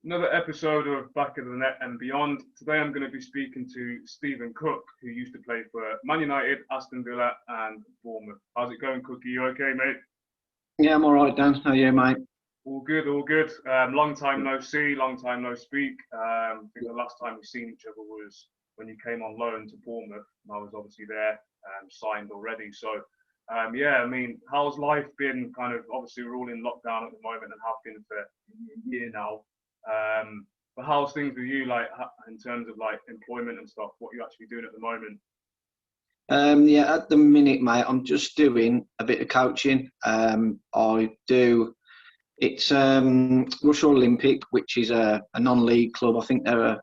Another episode of Back of the Net and Beyond. Today I'm going to be speaking to Stephen Cooke, who used to play for Man United, Aston Villa and Bournemouth. How's it going, Cookie? You okay, mate? Yeah, I'm all right, Dan. How are you, mate? All good, all good. Long time no see, long time no speak. I think the last time we seen each other was when you came on loan to Bournemouth, and I was obviously there, signed already. So, yeah, I mean, how's life been? Kind of, obviously, we're all in lockdown at the moment and have been for a year now. But how's things with you, like in terms of like employment and stuff? What are you actually doing at the moment? Yeah, at the minute, mate, I'm just doing a bit of coaching. It's Rushall Olympic, which is a non-league club. I think they're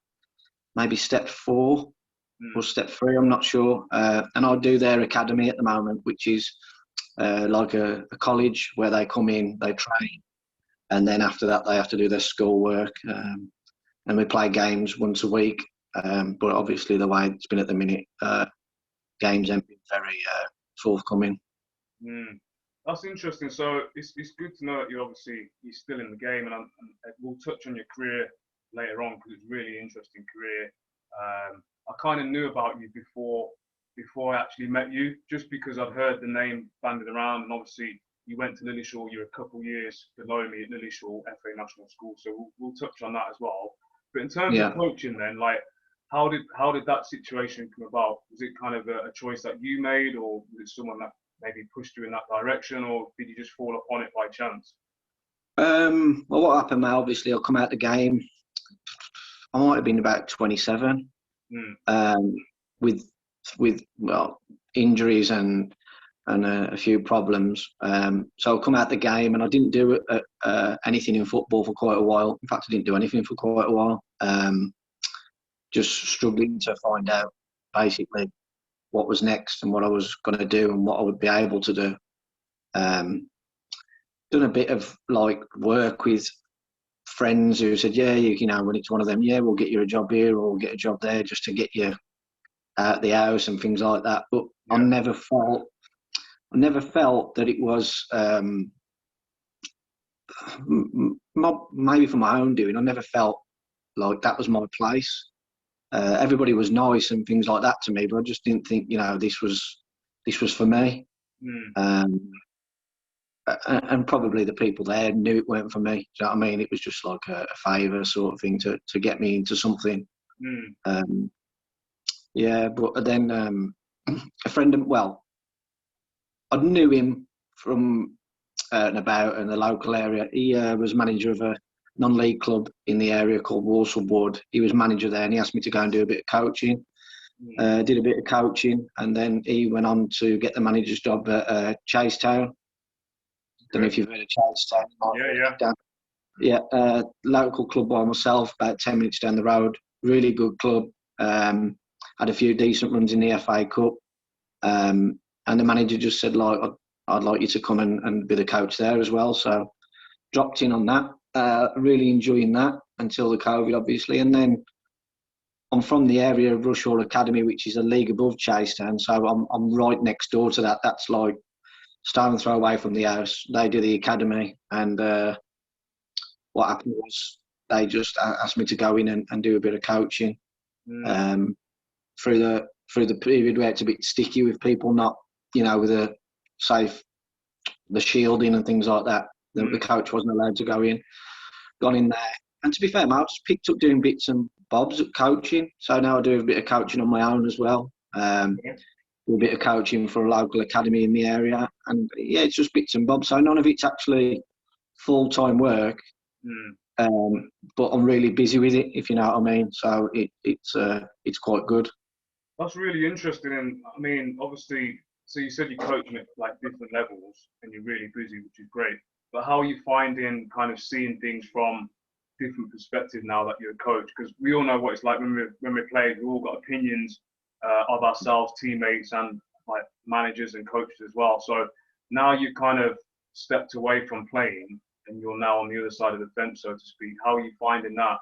maybe step 4 or step 3, I'm not sure. And I do their academy at the moment, which is like a college where they come in, they train, and then after that they have to do their schoolwork. And we play games once a week. But obviously the way it's been at the minute, games haven't been very forthcoming. That's interesting. So it's good to know that you're still in the game, and we'll touch on your career later on because it's a really interesting career. I kind of knew about you before I actually met you, just because I'd heard the name banded around, and obviously you went to Lillishall. You're a couple of years below me at Lillishall FA National School, so we'll touch on that as well. But in terms of coaching, then, like, how did that situation come about? Was it kind of a choice that you made, or was it someone that maybe pushed you in that direction, or did you just fall upon it by chance? Well, what happened, mate? Obviously, I'll come out the game. I might have been about 27, with injuries and a few problems. So I come out the game, and I didn't do anything in football for quite a while. In fact, I didn't do anything for quite a while. Just struggling to find out basically what was next and what I was going to do and what I would be able to do. Done a bit of like work with friends who said, yeah, you know, when it's one of them, yeah, we'll get you a job here or we'll get a job there just to get you out the house and things like that. But I never felt that it was, maybe for my own doing, I never felt like that was my place. Everybody was nice and things like that to me, but I just didn't think, you know, this was for me. And probably the people there knew it weren't for me. Do you know what I mean? It was just like a favour sort of thing to get me into something. But then a friend of, I knew him from and about in the local area. He was manager of a non-league club in the area called Walsall Wood. He was manager there, and he asked me to go and do a bit of coaching. Did a bit of coaching, and then he went on to get the manager's job at Chasetown. Don't know if you've heard of Chasetown. Yeah. Local club by myself, about 10 minutes down the road. Really good club. Had a few decent runs in the FA Cup. And the manager just said, like, I'd like you to come and be the coach there as well. So dropped in on that. Really enjoying that until the COVID, obviously. And then I'm from the area of Rushall Academy, which is a league above Chasetown. So I'm right next door to that. That's like stone's throw away from the house. They do the academy. And what happened was they just asked me to go in and do a bit of coaching. Through the period where it's a bit sticky with people not, you know, with the shielding and things like that. The coach wasn't allowed to go in. Gone in there. And to be fair, mate, I've just picked up doing bits and bobs at coaching. So now I do a bit of coaching on my own as well. Do a bit of coaching for a local academy in the area. And yeah, it's just bits and bobs. So none of it's actually full-time work. But I'm really busy with it, if you know what I mean. So it's quite good. That's really interesting. And I mean, obviously, so you said you're coaching at like different levels and you're really busy, which is great. But how are you finding kind of seeing things from different perspectives now that you're a coach? Because we all know what it's like when we play. We've all got opinions of ourselves, teammates, and like managers and coaches as well. So now you've kind of stepped away from playing and you're now on the other side of the fence, so to speak. How are you finding that?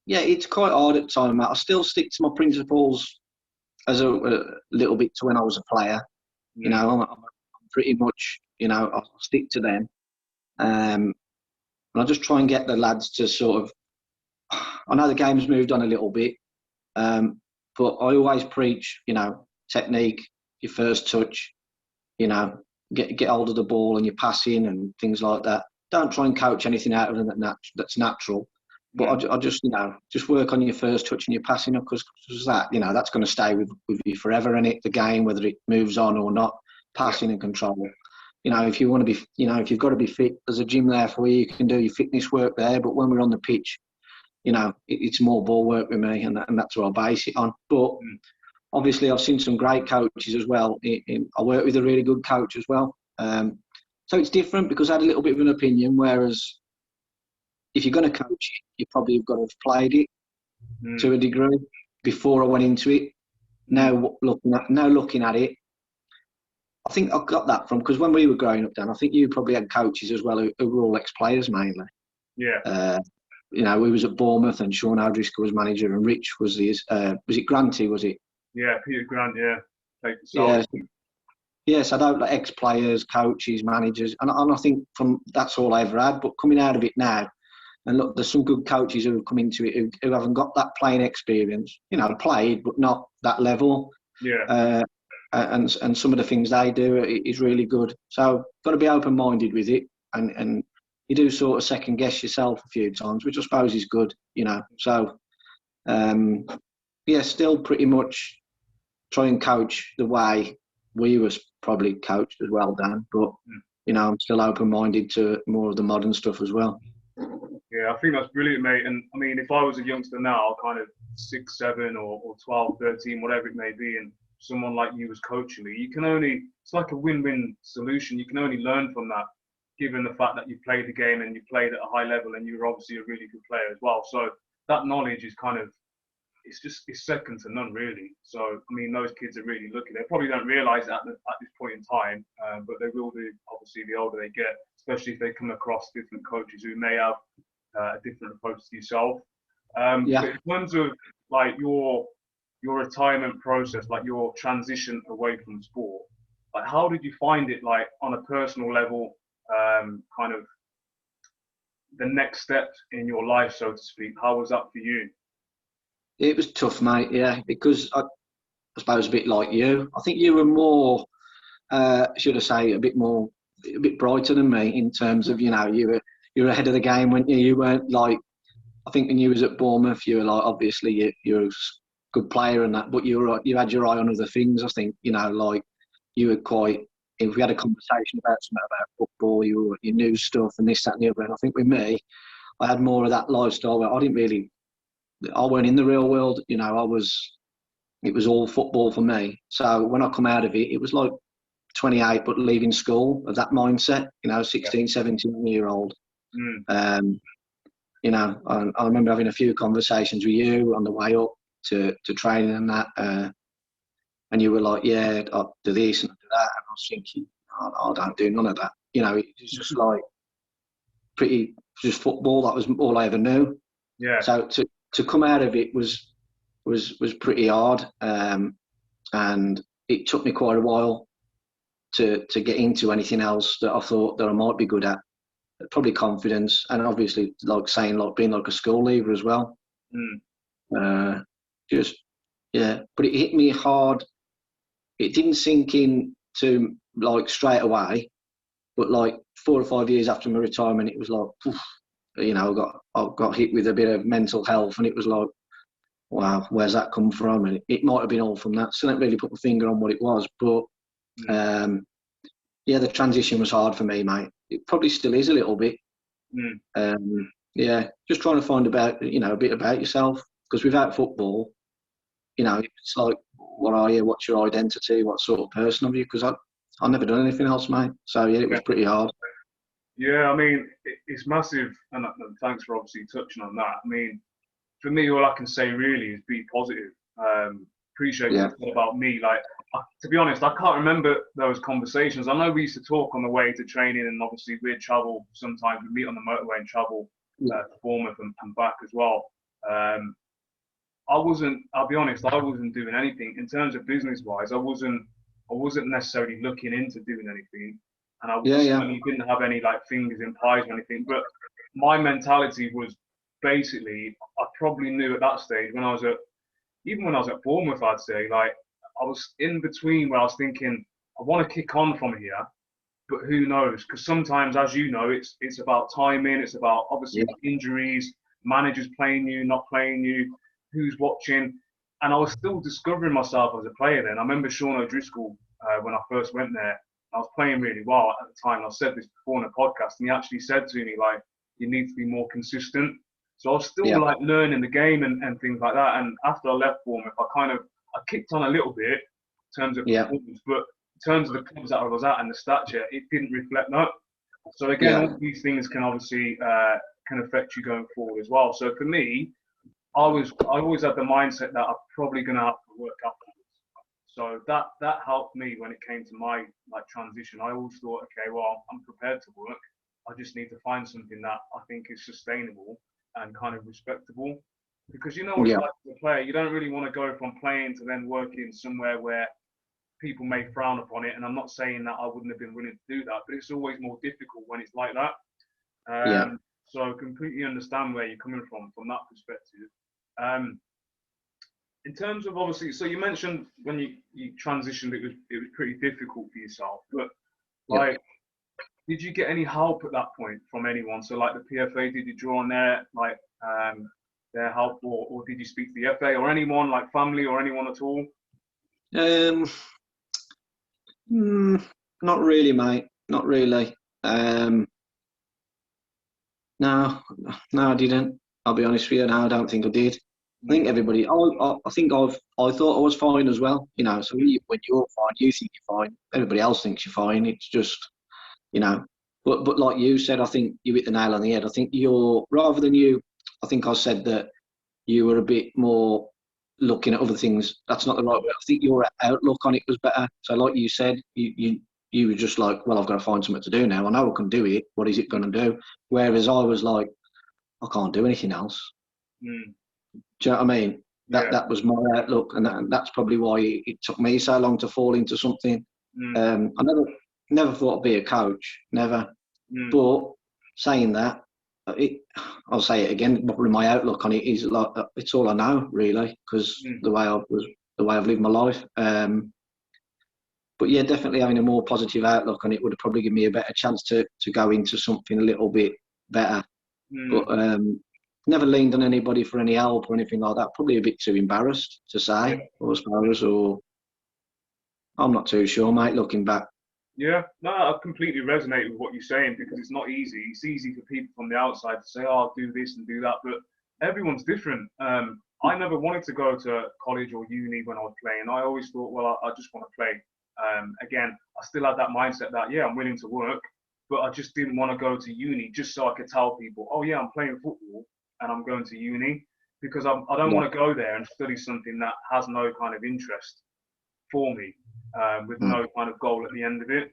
Yeah, it's quite hard at times, mate. I still stick to my principles as a little bit to when I was a player. You know, I'm pretty much, you know, I'll stick to them. And I just try and get the lads to sort of, I know the game's moved on a little bit, but I always preach, technique, your first touch, get hold of the ball and your passing and things like that. Don't try and coach anything out of them that's natural. But I just, just work on your first touch and your passing, because that, that's going to stay with you forever, and the game, whether it moves on or not, passing and control. If you want to be, if you've got to be fit, there's a gym there for you. You can do your fitness work there. But when we're on the pitch, it's more ball work with me, and that's what I base it on. But obviously, I've seen some great coaches as well. I work with a really good coach as well. So it's different because I had a little bit of an opinion, whereas if you're going to coach it, you probably have got to have played it to a degree before I went into it. Now looking at it, I think I got that from, because when we were growing up, Dan, I think you probably had coaches as well who were all ex-players mainly. Yeah. We was at Bournemouth and Sean O'Driscoll was manager and Rich was his. Was it Granty? Was it? Yeah, Peter Grant. Yeah. Yes, I don't like ex-players, coaches, managers, and I think that's all I ever had. But coming out of it now, and look, there's some good coaches who have come into it who haven't got that playing experience. Played, but not that level. Yeah. And some of the things they do is really good. So got to be open-minded with it, and you do sort of second guess yourself a few times, which I suppose is good. So still pretty much try and coach the way we was probably coached as well, Dan. But I'm still open-minded to more of the modern stuff as well. Yeah, I think that's brilliant, mate. And I mean, if I was a youngster now, kind of 6, 7 or 12, 13, whatever it may be, and someone like you was coaching me, it's like a win-win solution. You can only learn from that, given the fact that you played the game and you played at a high level and you're obviously a really good player as well. So that knowledge is it's second to none, really. So, I mean, those kids are really lucky. They probably don't realise that at this point in time, but they will do, obviously, the older they get, especially if they come across different coaches who may have a different approach to yourself. But in terms of, like, your retirement process, like your transition away from sport, like, how did you find it, like, on a personal level, kind of the next step in your life, so to speak? How was that for you? It was tough, mate, because I suppose a bit like you. I think you were more, should I say, a bit brighter than me in terms of, you were ahead of the game, weren't you? You weren't like, I think when you was at Bournemouth, you were like, obviously you're a good player and that, but you had your eye on other things. I think, like you were quite, if we had a conversation about something about football, you knew stuff and this, that and the other. And I think with me, I had more of that lifestyle where I weren't in the real world, it was all football for me. So when I come out of it, it was like 28, but leaving school of that mindset, 16, 17-year-old. I remember having a few conversations with you on the way up to training and that, and you were like, yeah, I'll do this and I'll do that. And I was thinking, I don't do none of that. It was just like just football. That was all I ever knew. Yeah. So to come out of it was pretty hard, and it took me quite a while to get into anything else that I thought that I might be good at. Probably confidence, and obviously being like a school leaver as well. But it hit me hard. It didn't sink in to like straight away, but like 4 or 5 years after my retirement, it was like, I got hit with a bit of mental health, and it was like, wow, where's that come from? And it might have been all from that. Still haven't really put my finger on what it was, but the transition was hard for me, mate. It probably still is a little bit. Just trying to find a bit about yourself, because without football, it's like, what are you? What's your identity? What sort of person are you? Because I've never done anything else, mate. So it was pretty hard. Yeah, I mean, it's massive, and thanks for obviously touching on that. I mean, for me, all I can say really is be positive. Appreciate what you said about me. Like, to be honest, I can't remember those conversations. I know we used to talk on the way to training, and obviously we'd travel sometimes. We'd meet on the motorway and travel to Bournemouth and back as well. I'll be honest, I wasn't doing anything in terms of business-wise. I wasn't necessarily looking into doing anything, and I certainly didn't have any like fingers in pies or anything. But my mentality was basically, I probably knew at that stage when I was even when I was at Bournemouth, I'd say, like, I was in between where I was thinking, I want to kick on from here, but who knows? Because sometimes, as you know, it's about timing, it's about obviously injuries, managers playing you, not playing you, who's watching. And I was still discovering myself as a player then. I remember Sean O'Driscoll, when I first went there, I was playing really well at the time. I said this before in a podcast, and he actually said to me, like, you need to be more consistent. So I was still like learning the game and things like that. And after I left Bournemouth, I kicked on a little bit in terms of performance, but in terms of the clubs that I was at and the stature, it didn't reflect that. So again, all these things can obviously can affect you going forward as well. So for me, I always had the mindset that I'm probably going to have to work afterwards. So that helped me when it came to my like transition. I always thought, okay, well, I'm prepared to work. I just need to find something that I think is sustainable and kind of respectable. Because you know what it's like as a player, you don't really want to go from playing to then working somewhere where people may frown upon it. And I'm not saying that I wouldn't have been willing to do that, but it's always more difficult when it's like that. So I completely understand where you're coming from that perspective. In terms of obviously, so you mentioned when you transitioned, it was pretty difficult for yourself. But like, did you get any help at that point from anyone? So like the PFA, did you draw on their their help, or did you speak to the FA or anyone like family or anyone at all? Not really, mate. Not really. No, I didn't. I'll be honest with you. No, I don't think I did. I think everybody. I think I thought I was fine as well. You know, so when you're fine, you think you're fine. Everybody else thinks you're fine. It's just, you know. But like you said, I think you hit the nail on the head. I think rather than you. I think I said that you were a bit more looking at other things. That's not the right way. I think your outlook on it was better. So like you said, you were just like, well, I've got to find something to do now. I know I can do it. What is it going to do? Whereas I was like, I can't do anything else. Do you know what I mean? That was my outlook, and that's probably why it took me so long to fall into something. I never thought I'd be a coach, never. But saying that, I'll say it again. Probably my outlook on it is like it's all I know, really, because the way I've lived my life. But yeah, definitely having a more positive outlook on it would have probably given me a better chance to go into something a little bit better. But never leaned on anybody for any help or anything like that. Probably a bit too embarrassed to say, I suppose, or I'm not too sure, mate, looking back. Yeah, no, I completely resonate with what you're saying because it's not easy. It's easy for people from the outside to say, oh, I'll do this and do that, but everyone's different. I never wanted to go to college or uni when I was playing. I always thought, well, I just want to play. Again, I still had that mindset that, yeah, I'm willing to work, but I just didn't want to go to uni just so I could tell people, oh, yeah, I'm playing football and I'm going to uni, because I don't want to go there and study something that has no kind of interest for me, with no kind of goal at the end of it.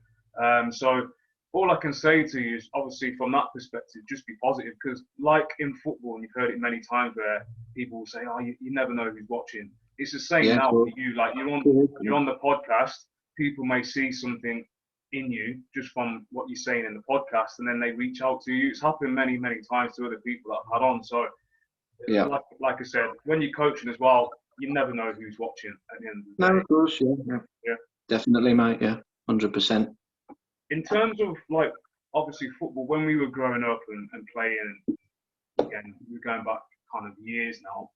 So all I can say to you is, obviously, from that perspective, just be positive, because like in football, and you've heard it many times where people will say, oh, you never know who's watching. It's the same now for you. Like you're on the podcast, people may see something in you just from what you're saying in the podcast, and then they reach out to you. It's happened many, many times to other people that I've had on. So like I said, when you're coaching as well, you never know who's watching at the end of the day. No, of course, yeah. Definitely, mate, 100%. In terms of, like, obviously football, when we were growing up and playing, again, we're going back kind of years now,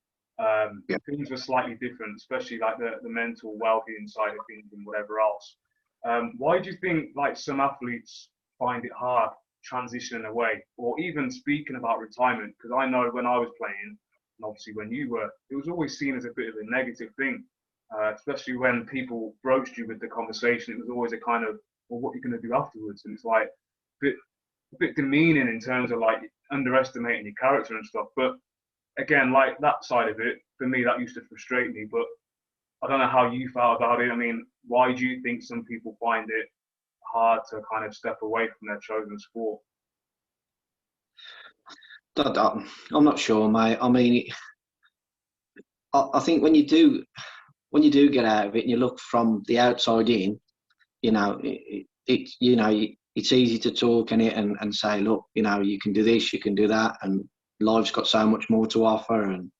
things were slightly different, especially like the mental well-being side of things and whatever else. Why do you think, like, some athletes find it hard transitioning away, or even speaking about retirement? Because I know when I was playing, and obviously when you were, it was always seen as a bit of a negative thing, especially when people broached you with the conversation. It was always a kind of, well, what are you going to do afterwards? And it's like a bit demeaning in terms of like underestimating your character and stuff. But again, like that side of it, for me, that used to frustrate me. But I don't know how you felt about it. I mean, why do you think some people find it hard to kind of step away from their chosen sport? I'm not sure, mate. I mean, I think when you do get out of it and you look from the outside in, you know, it's easy to talk in it and say, look, you know, you can do this, you can do that, and life's got so much more to offer, and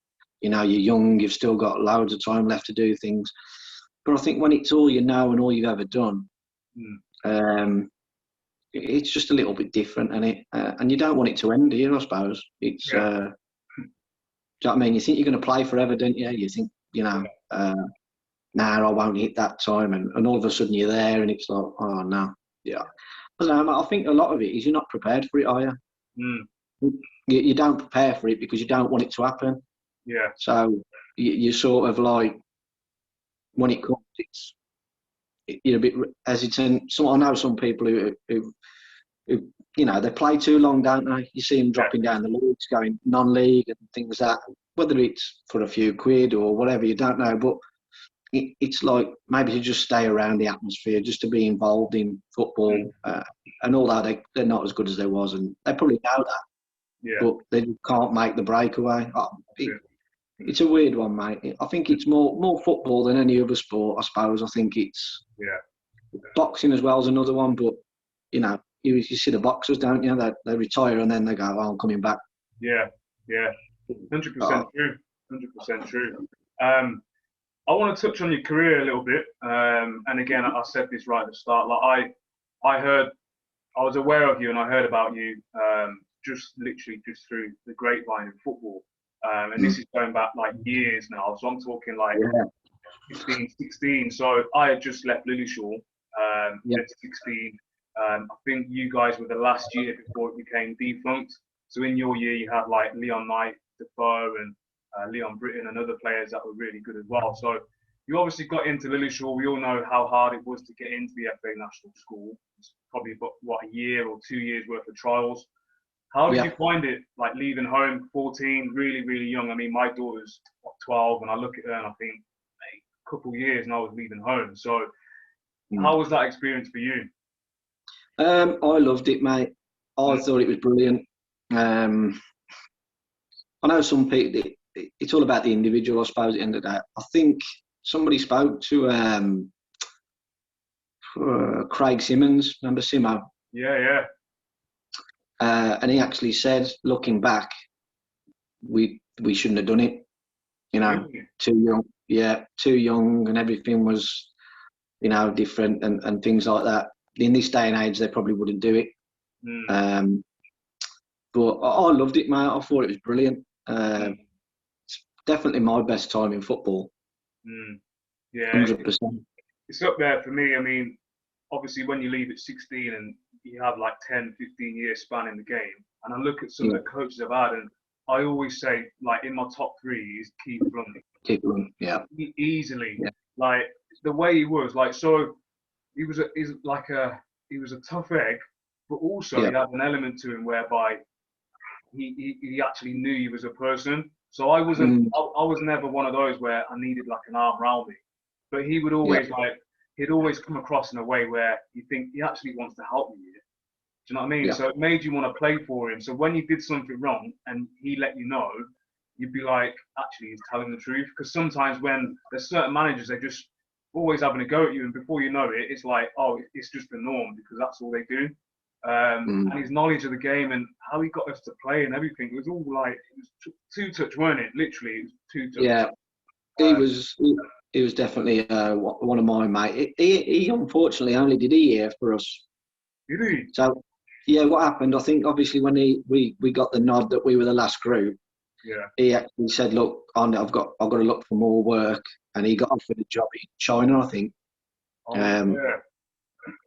you know, you're young, you've still got loads of time left to do things. But I think when it's all you know and all you've ever done, it's just a little bit different, and you don't want it to end, do you? I suppose it's. Do you know what I mean? You think you're going to play forever, don't you? You think, you know, nah, I won't hit that time, and all of a sudden you're there, and it's like, oh no, yeah. I don't know, I think a lot of it is you're not prepared for it, are you? You don't prepare for it because you don't want it to happen. Yeah. So you sort of like, when it comes, you're a bit hesitant. So I know some people who you know, they play too long, don't they? You see them dropping down the leagues, going non-league and things like that. Whether it's for a few quid or whatever, you don't know. But it's like maybe to just stay around the atmosphere, just to be involved in football. And although they're not as good as they was, and they probably know that, but they can't make the breakaway. It's a weird one, mate. I think it's more football than any other sport, I suppose. I think it's boxing as well as another one, but you know, you see the boxers, don't you? They retire and then they go, oh, I'm coming back. Yeah, 100% true. 100% true. I want to touch on your career a little bit. And again, I said this right at the start. Like I was aware of you and I heard about you just through the grapevine in football. And this is going back like years now. So I'm talking like 15, 16. So I had just left Lillishall at 16. I think you guys were the last year before it became defunct. So in your year, you had like Leon Knight, Defoe, and Leon Britton, and other players that were really good as well. So you obviously got into Lillishall. We all know how hard it was to get into the FA National School. It's probably about, a year or 2 years worth of trials. How did you find it, like leaving home, 14, really, really young? I mean, my daughter's 12, and I look at her and I think, mate, a couple of years and I was leaving home. So how was that experience for you? I loved it, mate. I thought it was brilliant. I know some people, it's all about the individual, I suppose, at the end of the day. I think somebody spoke to Craig Simmons, remember Simo? Yeah. And he actually said, looking back, we shouldn't have done it. You know, too young. Yeah, too young, and everything was, you know, different and things like that. In this day and age, they probably wouldn't do it. But I loved it, mate. I thought it was brilliant. It's definitely my best time in football. Yeah, 100%. It's up there for me. I mean, obviously, when you leave at 16 and you have like 10, 15 years span in the game, and I look at some of the coaches I've had, and I always say, like, in my top 3 is Keith Blunt. Keith Blunt, yeah. Easily. Yeah. Like, the way he was, like, so he was a tough egg, but also he had an element to him whereby he actually knew he was a person. So I wasn't, I was never one of those where I needed like an arm around me, but he would always he'd always come across in a way where you think he actually wants to help you. Do you know what I mean? So it made you want to play for him. So when you did something wrong and he let you know, you'd be like, actually, he's telling the truth. Because sometimes when there's certain managers, they're just always having a go at you, and before you know it, it's like, oh, it's just the norm because that's all they do. And his knowledge of the game and how he got us to play and everything, it was all like, it was two-touch, weren't it? Literally, it was two-touch. Yeah, he was definitely one of my mate. He unfortunately only did a year for us. Did he? So, yeah, what happened, I think, obviously, when we got the nod that we were the last group, he actually said, look, I've got to look for more work, and he got offered a job in China, I think.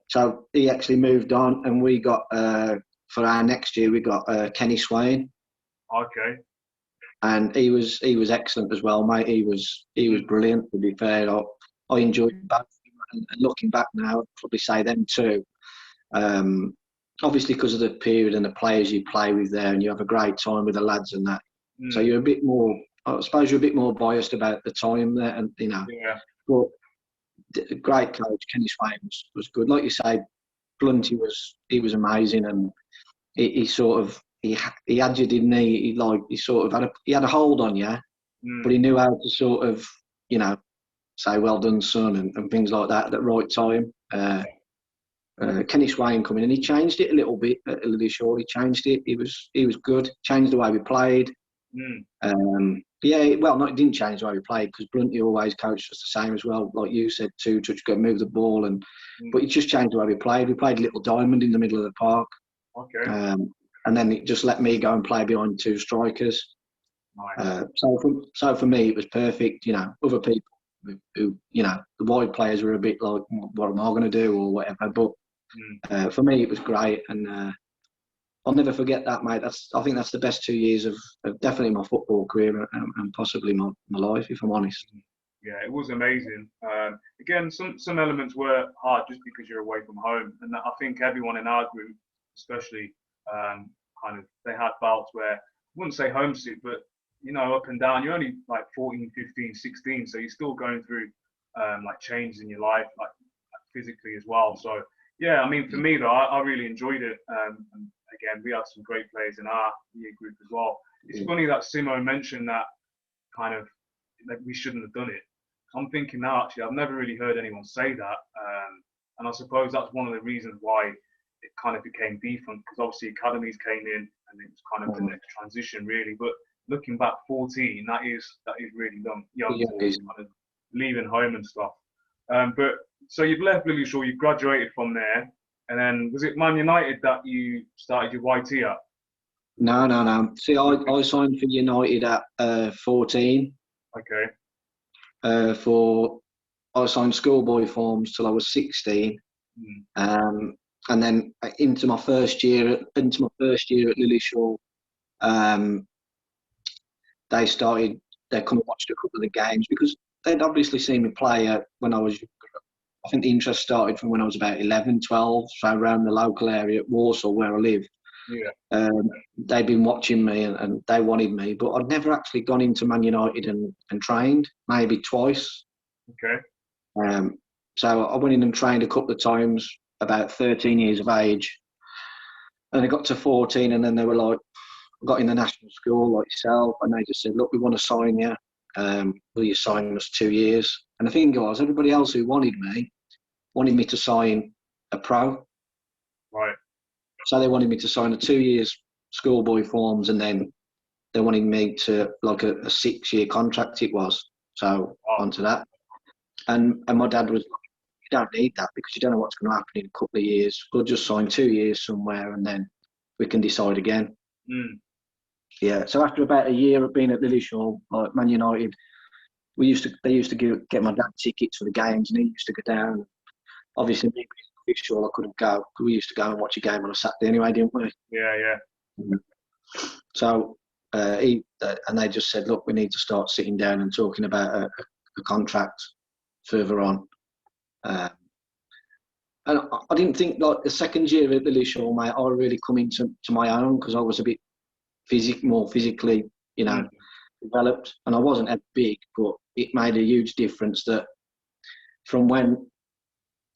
So he actually moved on, and we got, for our next year, we got Kenny Swain. Okay. And he was excellent as well, mate. He was brilliant, to be fair. I enjoyed both. And looking back now, I'd probably say them too. Obviously, because of the period and the players you play with there, and you have a great time with the lads and that. So you're a bit more, I suppose you're a bit more biased about the time there, and you know. Yeah. But great coach, Kenny Swain was good. Like you say, Blunt, he was amazing, and he sort of he had you, didn't he? He sort of had a hold on you, but he knew how to sort of, you know, say well done, son, and things like that at the right time. Kenny Swain coming in. He changed it a little bit at Lillishall. He changed it. He was good. Changed the way we played. Yeah, well, it didn't change the way we played because Blunty always coached us the same as well. Like you said, two touch, go move the ball, but it just changed the way we played. We played Little Diamond in the middle of the park. Okay. And then it just let me go and play behind two strikers. Nice. So for me, it was perfect. You know, other people who you know, the wide players were a bit like, what am I going to do or whatever. But for me, it was great, and I'll never forget that, mate. I think that's the best 2 years of definitely my football career and possibly my life, if I'm honest. Yeah, it was amazing. Again, some elements were hard just because you're away from home, and I think everyone in our group, especially, kind of they had bouts where I wouldn't say homesick, but you know, up and down. You're only like 14, 15, 16, so you're still going through like changes in your life, like physically as well. So yeah, I mean, for me though, I really enjoyed it. And again, we had some great players in our year group as well. It's funny that Simo mentioned that kind of like we shouldn't have done it. I'm thinking now, actually, I've never really heard anyone say that. And I suppose that's one of the reasons why it kind of became defunct, because obviously academies came in and it was kind of the next transition really. But looking back 14, that is really young to kind of leaving home and stuff. But so you've left Lillishall, you've graduated from there, and then was it Man United that you started your YT at? No. See, I signed for United at 14. Okay. I signed schoolboy forms till I was 16, and then into my first year at Lillishall, they come and watched a couple of the games because they'd obviously seen me play when I was younger. I think the interest started from when I was about 11, 12, so around the local area at Warsaw where I live. Yeah. They'd been watching me and they wanted me, but I'd never actually gone into Man United and trained, maybe twice. Okay. So I went in and trained a couple of times, about 13 years of age. And I got to 14 and then they were like, I got in the national school like yourself and they just said, look, we want to sign you. Will you sign us 2 years? And the thing was, everybody else who wanted me to sign a pro. Right. So they wanted me to sign a 2 years schoolboy forms and then they wanted me to, like a 6 year contract it was. So onto that. And my dad was like, you don't need that because you don't know what's going to happen in a couple of years. We'll just sign 2 years somewhere and then we can decide again. Yeah. So after about a year of being at Lillishall, like Man United, they used to get my dad tickets for the games and he used to go down. Obviously, me being Lillishall, I couldn't go. We used to go and watch a game on a Saturday anyway, didn't we? Yeah. So and they just said, look, we need to start sitting down and talking about a contract further on. And I didn't think like the second year at Lillishall, mate, I really come into my own because I was a bit more physically, you know, developed, and I wasn't as big, but it made a huge difference that from when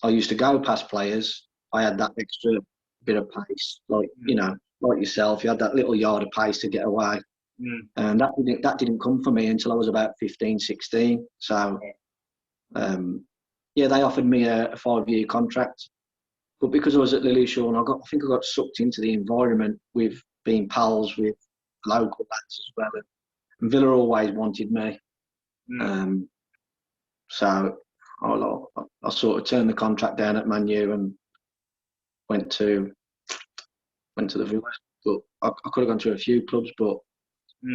I used to go past players, I had that extra bit of pace, like you know, like yourself, you had that little yard of pace to get away, and that didn't come for me until I was about 15, 16. So. Yeah, they offered me a 5-year contract, but because I was at Lillishall, and I think I got sucked into the environment with being pals with local lads as well, and Villa always wanted me. So I sort of turned the contract down at Man U and went to the Villa. But I could have gone to a few clubs, but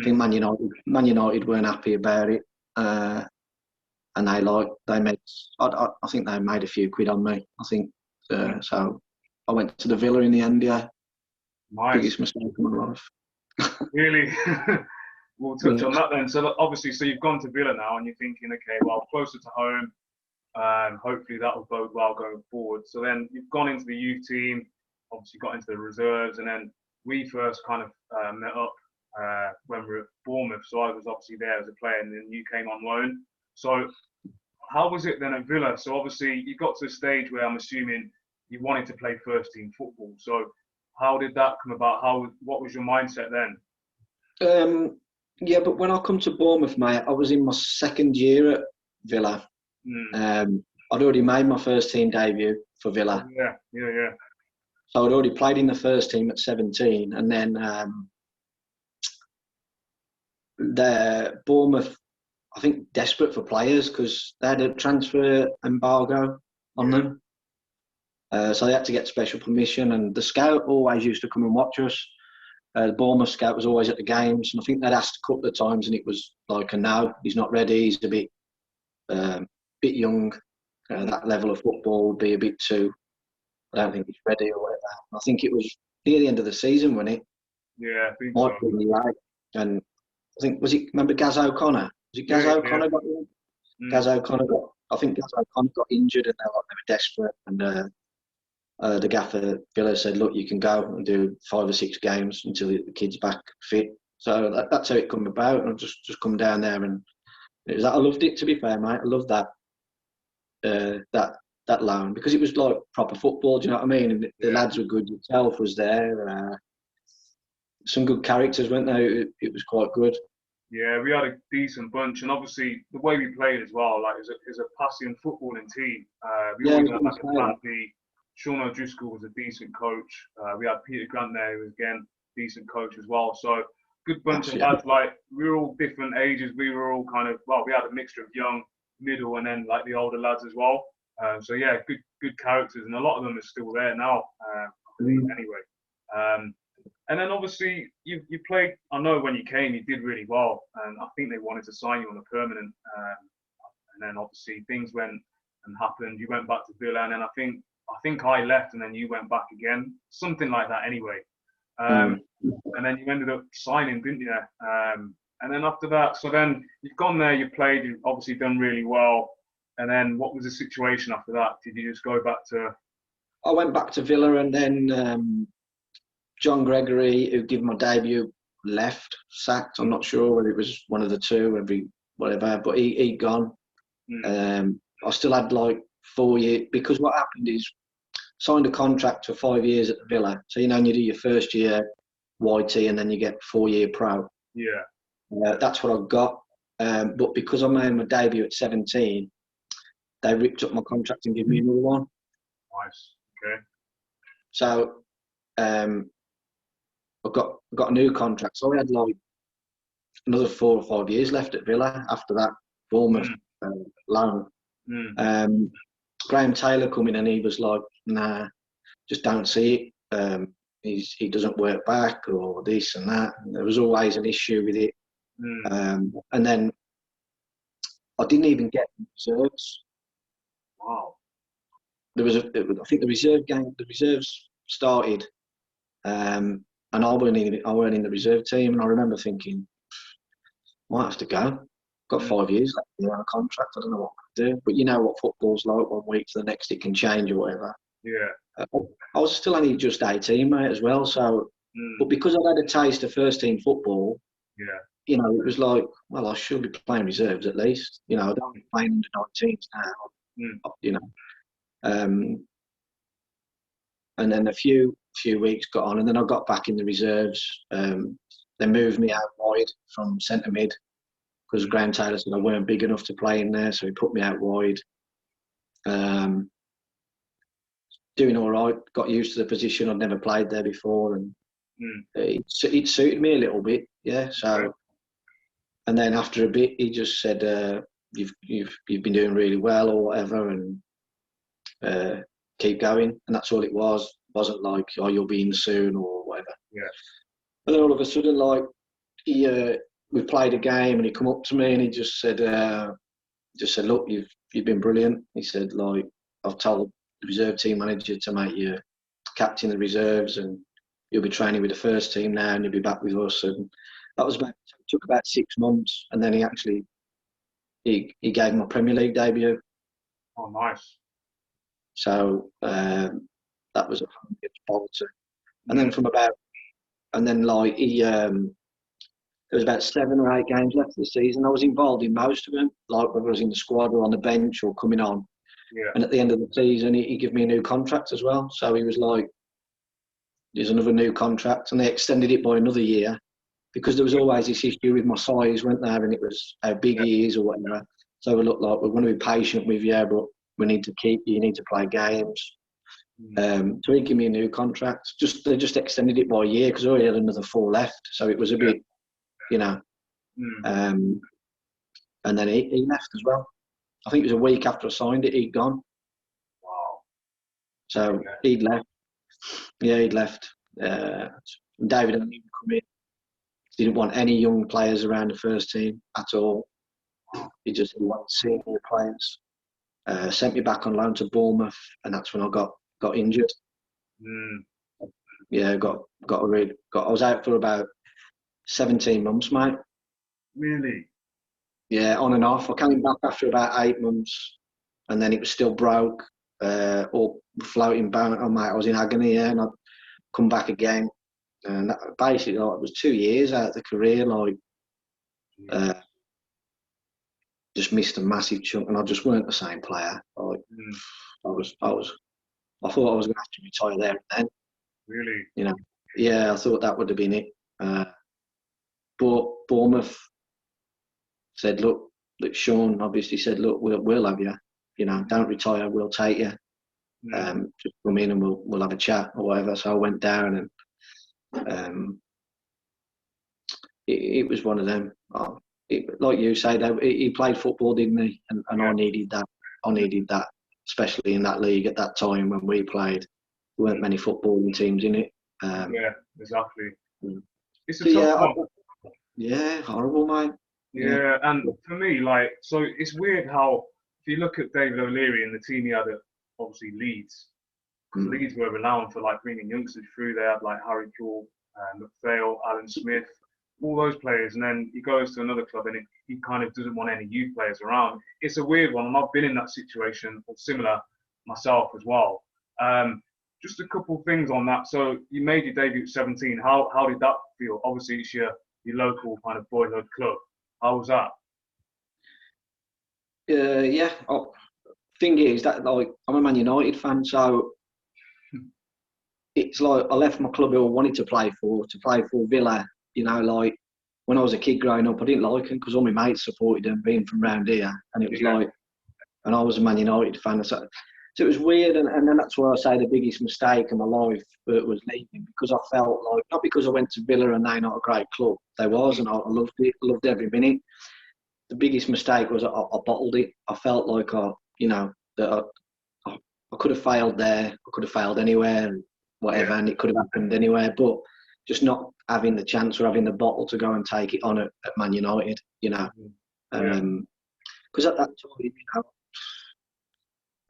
I think Man United weren't happy about it. And they made, I think they made a few quid on me. I think so. I went to the Villa in the end. Yeah, nice. Biggest mistake of my life. Really? We'll touch on that then. So obviously, so you've gone to Villa now, and you're thinking, okay, well, closer to home. Hopefully that will bode well going forward. So then you've gone into the youth team, obviously got into the reserves, and then we first kind of met up when we were at Bournemouth. So I was obviously there as a player, and then you came on loan. So how was it then at Villa? So obviously you got to a stage where I'm assuming you wanted to play first team football. So how did that come about? What was your mindset then? Yeah, but when I come to Bournemouth, mate, I was in my second year at Villa. I'd already made my first team debut for Villa. Yeah. So I'd already played in the first team at 17, and then the Bournemouth, I think, desperate for players because they had a transfer embargo on them. So they had to get special permission, and the scout always used to come and watch us. The Bournemouth scout was always at the games, and I think they'd asked a couple of times, and it was like a no, he's not ready, he's a bit young. That level of football would be a bit too, I don't think he's ready or whatever. I think it was near the end of the season, wasn't it? Yeah, I think Might so. be right. And I think, remember Gaz O'Connor? Was it Gaz O'Connor got in? Gaz O'Connor I think Gaz O'Connor got injured and they were desperate. And the gaffer Villa said, look, you can go and do 5 or 6 games until the kid's back fit. So that's how it come about. And I've just come down there, and it was, I loved it, to be fair, mate. I loved that loan because it was like proper football, do you know what I mean? And the lads were good, yourself was there. Some good characters, weren't there? It was quite good. Yeah, we had a decent bunch, and obviously the way we played as well, like is a passing footballing team. We always had like a plan B. Sean O'Driscoll was a decent coach. We had Peter Grant there, who was again decent coach as well. So good bunch of lads. Like we were all different ages. We were all kind of, well, we had a mixture of young, middle, and then like the older lads as well. So yeah, good characters, and a lot of them are still there now. I believe anyway. And then obviously you played. I know when you came, you did really well, and I think they wanted to sign you on a permanent. And then obviously things went and happened. You went back to Villa, and then I think I left, and then you went back again, something like that. Anyway, and then you ended up signing, didn't you? And then after that, so then you've gone there, you played, you've obviously done really well. And then what was the situation after that? Did you just go back to? I went back to Villa, and then John Gregory, who gave my debut, left, sacked. I'm not sure whether it was one of the two, whatever, but he'd gone. I still had like 4 years, because what happened is signed a contract for 5 years at the Villa. So, you do your first year YT and then you get 4-year pro. Yeah. That's what I got. But because I made my debut at 17, they ripped up my contract and gave me another one. Nice. Okay. So I got a new contract. So I had like another 4 or 5 years left at Villa after that Bournemouth loan. Graham Taylor come in and he was like, nah, just don't see it. He doesn't work back or this and that. And there was always an issue with it. And then I didn't even get reserves. Wow. I think the reserves started, and I weren't in the reserve team. And I remember thinking, might have to go. Got 5 years left on a contract. I don't know what to do. But you know what football's like. 1 week to the next, it can change or whatever. Yeah. I was still only just 18, mate, as well. So, but because I'd had a taste of first team football, it was like, well, I should be playing reserves at least. I don't be playing under 19s now. And then a few weeks got on, and then I got back in the reserves. They moved me out wide from centre mid because Graham Taylor said I weren't big enough to play in there, so he put me out wide. Doing all right, got used to the position. I'd never played there before, and it suited me a little bit. Yeah. So, and then after a bit, he just said, "You've been doing really well, or whatever, and keep going." And that's all it was. It wasn't like, "Oh, you'll be in soon," or whatever. Yeah. And then all of a sudden, like we played a game, and he come up to me and he just said, "Look, you've been brilliant." He said, "Like, I've told the reserve team manager to make you captain of the reserves, and you'll be training with the first team now, and you'll be back with us." And that was it took about 6 months, and then he gave my Premier League debut. Oh, nice. So that was a home against Bolton, and then there was about 7 or 8 games left of the season. I was involved in most of them, like whether I was in the squad or on the bench or coming on. Yeah. And at the end of the season, he gave me a new contract as well. So he was like, "There's another new contract," and they extended it by another year because there was always this issue with my size, weren't there? And it was how big he is or whatever. So we looked like we're going to be patient with you, but we need to keep you. You need to play games. So he gave me a new contract. They just extended it by a year because I already had another 4 left. So it was a bit, you know. And then he left as well. I think it was a week after I signed it, he'd gone. Wow. So he'd left. Yeah, he'd left. David hadn't even come in. Didn't want any young players around the first team at all. He just wanted senior players. Sent me back on loan to Bournemouth, and that's when I got injured. Yeah, I was out for about 17 months, mate. Really? Yeah, on and off. I came back after about 8 months, and then it was still broke, or floating bound. Oh, mate, I was in agony, and I'd come back again. And basically, it was 2 years out of the career, just missed a massive chunk, and I just weren't the same player. I thought I was going to have to retire there and then. Really? You know, yeah, I thought that would have been it. But Bournemouth said, look, Sean obviously said, look, we'll have you. You know, don't retire, we'll take you. Just come in and we'll have a chat or whatever. So I went down, and it was one of them. Like you say, he played football, didn't he? And I needed that. I needed that, especially in that league at that time when we played. There weren't many footballing teams in it. Yeah, exactly. It's a tough one. Yeah, horrible, mate. Yeah, and for me, so it's weird how, if you look at David O'Leary and the team he had at, obviously, Leeds, because Leeds were renowned for, bringing youngsters through. They had, Harry Kewell, McPhail, Alan Smith, all those players, and then he goes to another club and he kind of doesn't want any youth players around. It's a weird one, and I've been in that situation or similar myself as well. Just a couple of things on that. So you made your debut at 17. How did that feel? Obviously, it's your local kind of boyhood club. How was that? Yeah. Thing is that I'm a Man United fan, so it's like I left my club who I wanted to play for Villa. You know, when I was a kid growing up, I didn't like them because all my mates supported them, being from round here, and it was and I was a Man United fan. So it was weird, and then that's where I say the biggest mistake in my life was leaving, because I felt not because I went to Villa and they're not a great club, they was, and I loved it, loved every minute. The biggest mistake was I bottled it. I felt like that I could have failed there, I could have failed anywhere, and whatever, and it could have happened anywhere, but just not having the chance or having the bottle to go and take it on at Man United, because at that time,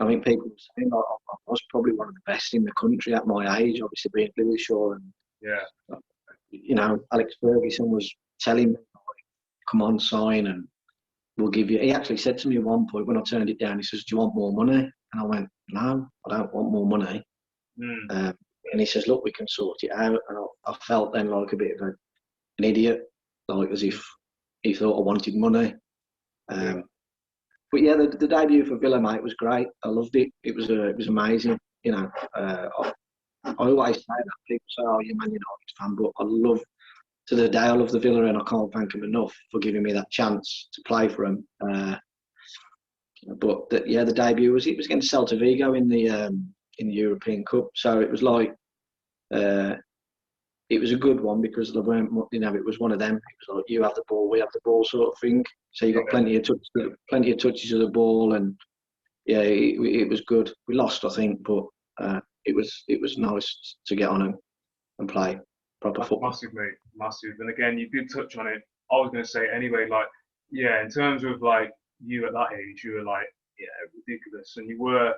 I mean, people were saying I was probably one of the best in the country at my age, obviously being Lewisham, and Alex Ferguson was telling me, come on, sign, and we'll give you. He actually said to me at one point when I turned it down, he says, do you want more money? And I went, no, I don't want more money. And he says, look, we can sort it out. And I felt then like a bit of an idiot, as if he thought I wanted money. But yeah, the debut for Villa, mate, was great. I loved it. It was amazing. I always say that. People say, "Oh, you're a Man United fan," but to the day, I love the Villa, and I can't thank them enough for giving me that chance to play for them. But the debut was against Celta Vigo in the European Cup, so it was it was a good one because there weren't, it was one of them. It was like you have the ball, we have the ball sort of thing. So you got plenty of touches of the ball, and it was good. We lost, I think, but it was nice to get on and play proper football. Massive, mate, massive. And again, you did touch on it. I was going to say anyway, in terms of you at that age, you were ridiculous, and you were.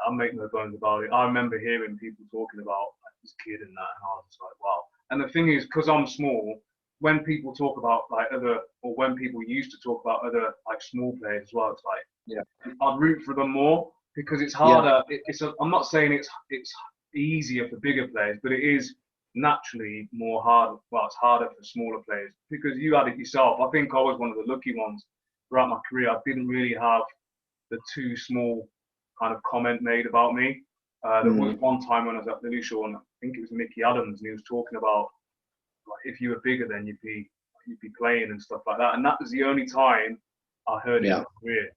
I'll make no bones about it. I remember hearing people talking about this kid and that, and I was like, wow. And the thing is, because I'm small, when people talk about when people used to talk about other small players as well, it's I'd root for them more because it's harder. I'm not saying it's easier for bigger players, but it is naturally more hard. Well, it's harder for smaller players because you had it yourself. I think I was one of the lucky ones throughout my career. I didn't really have the too small kind of comment made about me. There was one time when I was at Lewisham, and I think it was Mickey Adams, and he was talking about if you were bigger, then you'd be playing and stuff like that. And that was the only time I heard it in my career.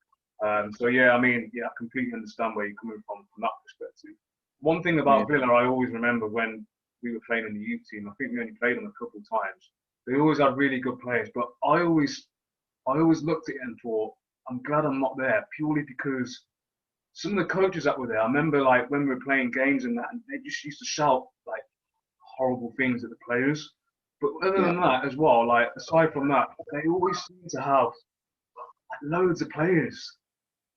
So yeah, I mean, yeah, I completely understand where you're coming from that perspective. One thing about Villa, I always remember when we were playing in the youth team. I think we only played them a couple of times. They always had really good players, but I always looked at it and thought, I'm glad I'm not there, purely because some of the coaches that were there, I remember like when we were playing games and that, and they just used to shout like horrible things at the players. But other than that as well, like aside from that, they always seem to have like, loads of players,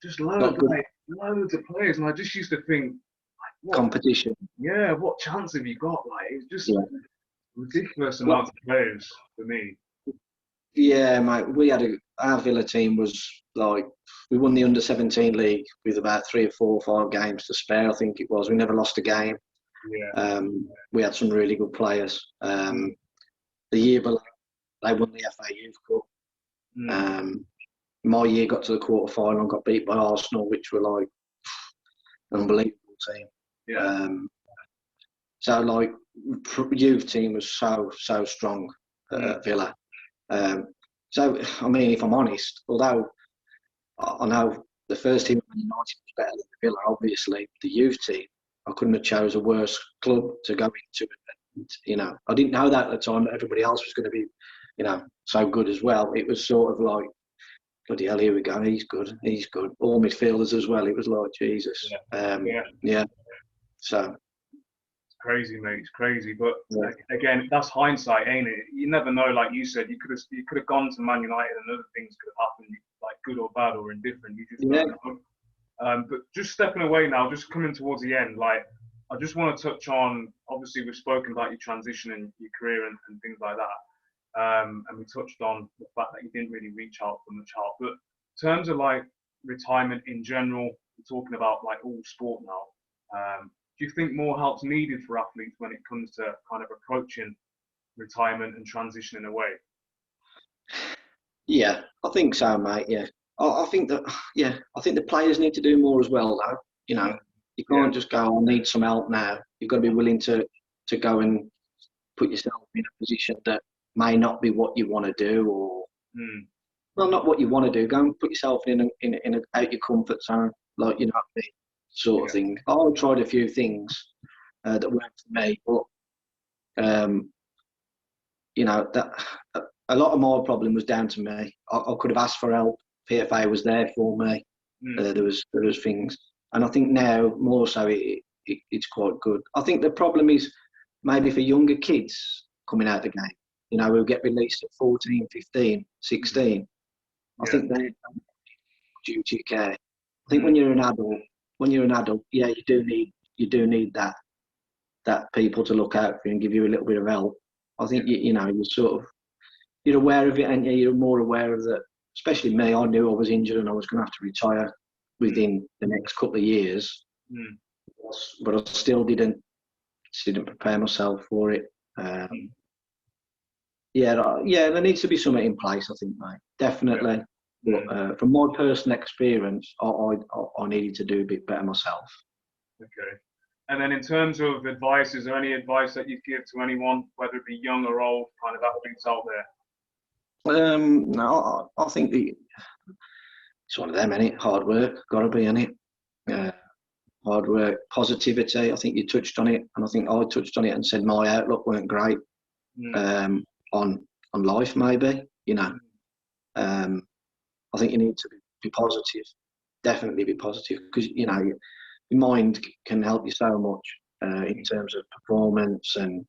just loads, like loads of players, and I just used to think, like, what competition. Yeah, what chance have you got? Like it's just ridiculous amount of players for me. Yeah, mate. Our Villa team was like, we won the under-17 league with about 3 or 4 or 5 games to spare. I think it was. We never lost a game. Yeah. We had some really good players. The year below, they won the FA Youth Cup. My year got to the quarter-final and got beat by Arsenal, which were like an unbelievable team. Yeah. So like, youth team was so strong at Villa. So, I mean, if I'm honest, although I know the first team at United was better than Villa, obviously, the youth team, I couldn't have chose a worse club to go into. And, you know, I didn't know that at the time that everybody else was going to be, you know, so good as well. It was sort of like, bloody hell, here we go, he's good. All midfielders as well. It was like, Jesus. Yeah. So. Crazy, mate. It's crazy, but again, that's hindsight, ain't it? You never know. Like you said, you could have gone to Man United, and other things could have happened, like good or bad or indifferent. You just don't know. But just stepping away now, just coming towards the end, like I just want to touch on. Obviously, we've spoken about your transition and your career and things like that, and we touched on the fact that you didn't really reach out for much help. But in terms of like retirement in general, we're talking about like all sport now. Do you think more help's needed for athletes when it comes to kind of approaching retirement and transitioning away? Yeah, I think so, mate. Yeah, I think that. Yeah, I think the players need to do more as well, though. You know, you can't just go, I need some help now. You've got to be willing to go and put yourself in a position that may not be what you want to do, or well, not what you want to do. Go and put yourself in a out your comfort zone, like, you know what I mean, sort of thing. I tried a few things that worked for me, but you know, that a lot of my problem was down to me. I could have asked for help. PFA was there for me. There was things, and I think now more so it's quite good. I think the problem is maybe for younger kids coming out the game. You know, we'll get released at 14, 15, 16. I think they're duty of care. I think when you're an adult, yeah, you do need that people to look out for you and give you a little bit of help. I think you're aware of it, and you're more aware of that. Especially me, I knew I was injured and I was going to have to retire within the next couple of years, but I still didn't prepare myself for it. There needs to be something in place, I think, mate. Definitely. But from my personal experience, I needed to do a bit better myself. Okay. And then in terms of advice, is there any advice that you'd give to anyone, whether it be young or old, kind of athletes out there? No, I think it's one of them, innit? Hard work, got to be, innit? Hard work, positivity. I think you touched on it, and I think I touched on it and said my outlook weren't great on life, maybe. You know, I think you need to be positive. Definitely be positive, because you know your mind can help you so much in terms of performance, and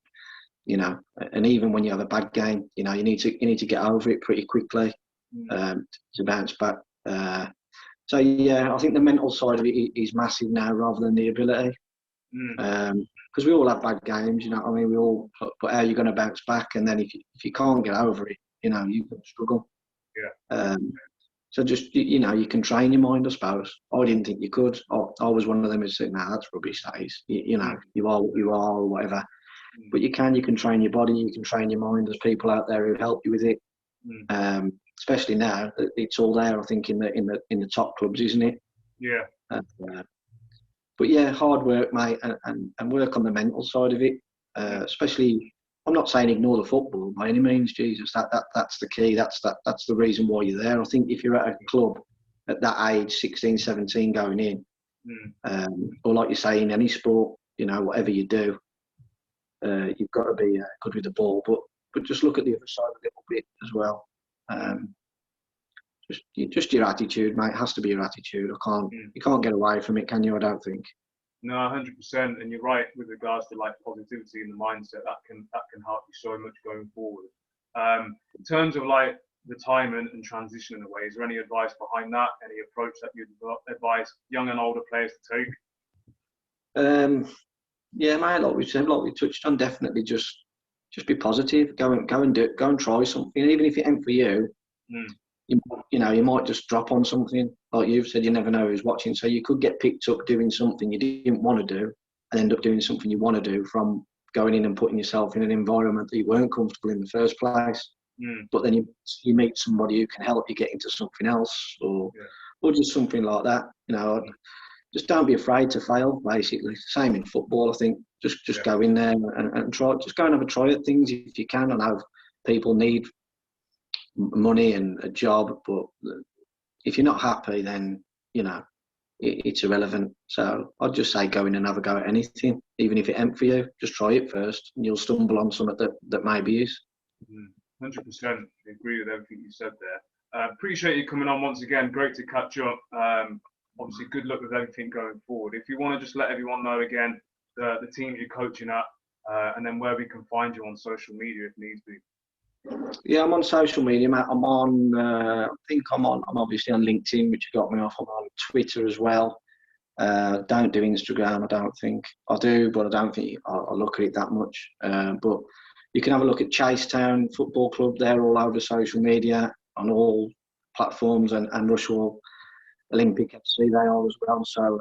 you know, and even when you have a bad game, you know, you need to get over it pretty quickly to bounce back. So yeah, I think the mental side of it is massive now, rather than the ability. Because we all have bad games, you know. I mean, we all. But how are you going to bounce back? And then if you can't get over it, you know, you're going to struggle. Yeah. So just you know, you can train your mind, I suppose. I didn't think you could. I was one of them who said, "No, that's rubbish. That is. You know, you are what you are, or whatever." But you can train your body, you can train your mind. There's people out there who help you with it. Especially now that it's all there. I think in the top clubs, isn't it? Yeah. But yeah, hard work, mate, and work on the mental side of it. Especially, I'm not saying ignore the football by any means. Jesus, that's the key. That's the reason why you're there. I think if you're at a club at that age, 16, 17, going in. Or like you say, in any sport, you know, whatever you do, you've got to be good with the ball. But just look at the other side a little bit as well. Just your attitude, mate. It has to be your attitude. You can't get away from it, can you? I don't think. No, 100%. And you're right with regards to like positivity and the mindset. That can help you so much going forward. In terms of like retirement and transition in a way, is there any advice behind that? Any approach that you'd advise young and older players to take? Yeah, mate. Like we said, like we touched on, definitely just be positive. Go and do it. Go and try something, even if it ain't for you. You might just drop on something. Like you've said, you never know who's watching. So you could get picked up doing something you didn't want to do and end up doing something you want to do from going in and putting yourself in an environment that you weren't comfortable in the first place. But then you meet somebody who can help you get into something else or just something like that. You know, just don't be afraid to fail, basically. Same in football, I think. Just go in there and try. Just go and have a try at things if you can. I know people need money and a job, but if you're not happy, then you know it's irrelevant. So I'd just say go in and have a go at anything, even if it ain't for you. Just try it first, and you'll stumble on something that maybe is. 100%. I agree with everything you said there. Appreciate you coming on once again. Great to catch up. Obviously, good luck with everything going forward. If you want to just let everyone know again the team you're coaching at, and then where we can find you on social media if needs be. Yeah, I'm on social media, mate. I'm obviously on LinkedIn, which got me off. I'm on Twitter as well. Don't do Instagram, I don't think. I do, but I don't think I look at it that much. But you can have a look at Chasetown Football Club. They're all over social media on all platforms, and Rushall Olympic FC they are as well. So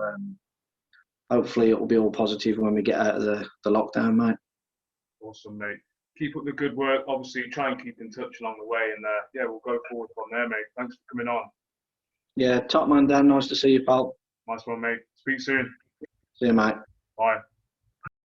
hopefully it will be all positive when we get out of the lockdown, mate. Awesome, mate. Keep up the good work. Obviously, try and keep in touch along the way, and we'll go forward from there, mate. Thanks for coming on. Yeah, top man, Dan. Nice to see you, pal. Nice one, mate. Speak soon. See you, mate. Bye.